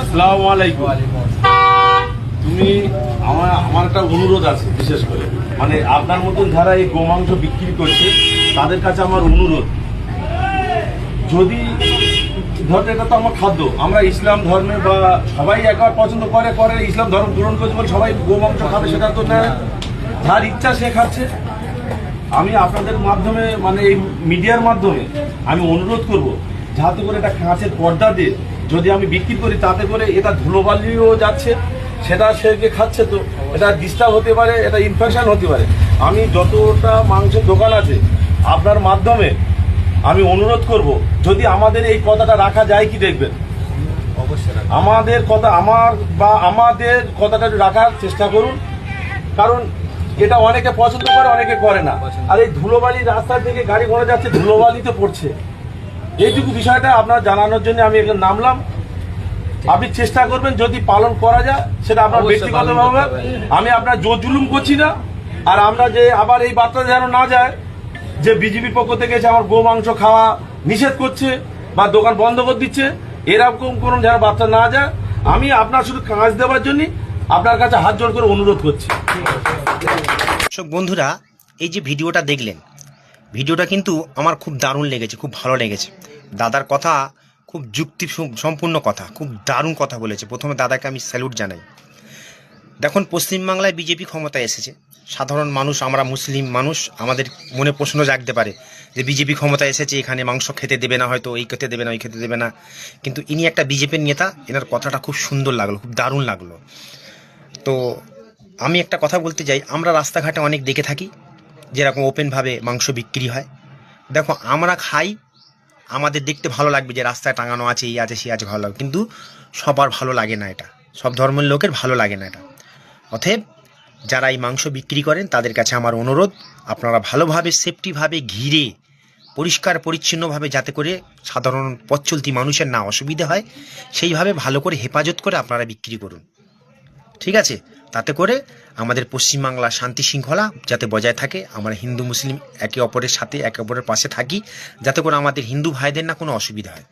আসসালামু আলাইকুম। তুমি আমার একটা অনুরোধ আছে, বিশেষ করে মানে আপনার মতন যারা এই গোমাংস বিক্রি করছে তাদের কাছে আমার অনুরোধ, যদি ধরো এটা তো আমার খাদ্য, আমরা ইসলাম ধর্মে বা সবাই একবার পছন্দ করে ইসলাম ধর্ম গ্রহণ করছে বলে সবাই গোমাংস খাবে, সেটা তো না। যার ইচ্ছা সে খাচ্ছে। আমি আপনাদের মাধ্যমে মানে এই মিডিয়ার মাধ্যমে আমি অনুরোধ করব, যাতে করে এটা কাঁচের পর্দা দিয়ে যদি আমি বিক্রি করি, তাতে করে এটা ধুলোবালিও যাচ্ছে, সেটা সে খাচ্ছে, তো এটা ডিস্টার্ব হতে পারে, এটা ইনফেকশন হতে পারে। আমি যতটা মাংসের দোকান আছে আপনার মাধ্যমে আমি অনুরোধ করব, যদি আমাদের এই কথাটা রাখা যায় কি দেখবেন, আমাদের কথা আমাদের কথাটা রাখার চেষ্টা করুন। কারণ এটা অনেকে পছন্দ করে, অনেকে করে না। আর এই ধুলোবালি রাস্তা থেকে গাড়ি ঘোড়া যাচ্ছে, ধুলোবালিতে পড়ছে। এইটুকু বিষয়টা আপনার জানানোর জন্য আমি এখানে নামলাম। আপনি চেষ্টা করবেন যদি পালন করা যায়, সেটা আপনার ব্যক্তিগতভাবে। আমি আপনার জোর জুলুম করছি না। আর আমরা যে আবার এই বার্তা যেন না যায় যে বিজেপির পক্ষ থেকে এসে আমার গো মাংস খাওয়া নিষেধ করছে বা দোকান বন্ধ করে দিচ্ছে, এরকম কোনো যেন বার্তা না যায়। আমি আপনার শুধু কাজ দেওয়ার জন্য আপনার কাছে হাত জোড় করে অনুরোধ করছি। বন্ধুরা, এই যে ভিডিওটা দেখলেন, ভিডিওটা কিন্তু আমার খুব দারুণ লেগেছে, খুব ভালো লেগেছে। দাদার কথা খুব যুক্তি সম্পূর্ণ কথা, খুব দারুণ কথা বলেছে। প্রথমে দাদাকে আমি স্যালুট জানাই। দেখুন, পশ্চিমবাংলায় বিজেপি ক্ষমতায় এসেছে। সাধারণ মানুষ, আমরা মুসলিম মানুষ, আমাদের মনে প্রশ্ন জাগতে পারে যে বিজেপি ক্ষমতায় এসেছে, এখানে মাংস খেতে দেবে না, হয়তো এই খেতে দেবে না, ওই খেতে দেবে না। কিন্তু ইনি একটা বিজেপির নেতা, এনার কথাটা খুব সুন্দর লাগলো, খুব দারুণ লাগলো। তো আমি একটা কথা বলতে চাই, আমরা রাস্তাঘাটে অনেক দেখে থাকি যেরকম ওপেনভাবে মাংস বিক্রি হয়। দেখো, আমরা খাই, আমাদের দেখতে ভালো লাগবে যে রাস্তায় টাঙানো আছে, এই আছে, সে আছে, ভালো লাগবে। কিন্তু সবার ভালো লাগে না এটা, সব ধর্মের লোকের ভালো লাগে না এটা। অতএব যারা এই মাংস বিক্রি করেন তাদের কাছে আমার অনুরোধ, আপনারা ভালোভাবে সেফটিভাবে ঘিরে পরিষ্কার পরিচ্ছন্নভাবে, যাতে করে সাধারণ পথ চলতি মানুষের না অসুবিধা হয়, সেইভাবে ভালো করে হেফাজত করে আপনারা বিক্রি করুন, ঠিক আছে? তাতে করে আমাদের পশ্চিমবাংলা শান্তি শৃঙ্খলা যাতে বজায় থাকে, আমরা হিন্দু মুসলিম একে অপরের সাথে, একে অপরের পাশে থাকি, যাতে করে আমাদের হিন্দু ভাইদের না কোনো অসুবিধা হয়।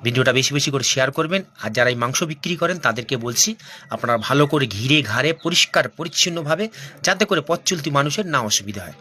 ভিডিওটা বেশি বেশি করে শেয়ার করবেন। আর যারা এই মাংস বিক্রি করেন তাদেরকে বলছি, আপনারা ভালো করে ঘিরে ঘাড়ে পরিষ্কার পরিচ্ছন্নভাবে, যাতে করে পথ চলতি মানুষের না অসুবিধা হয়।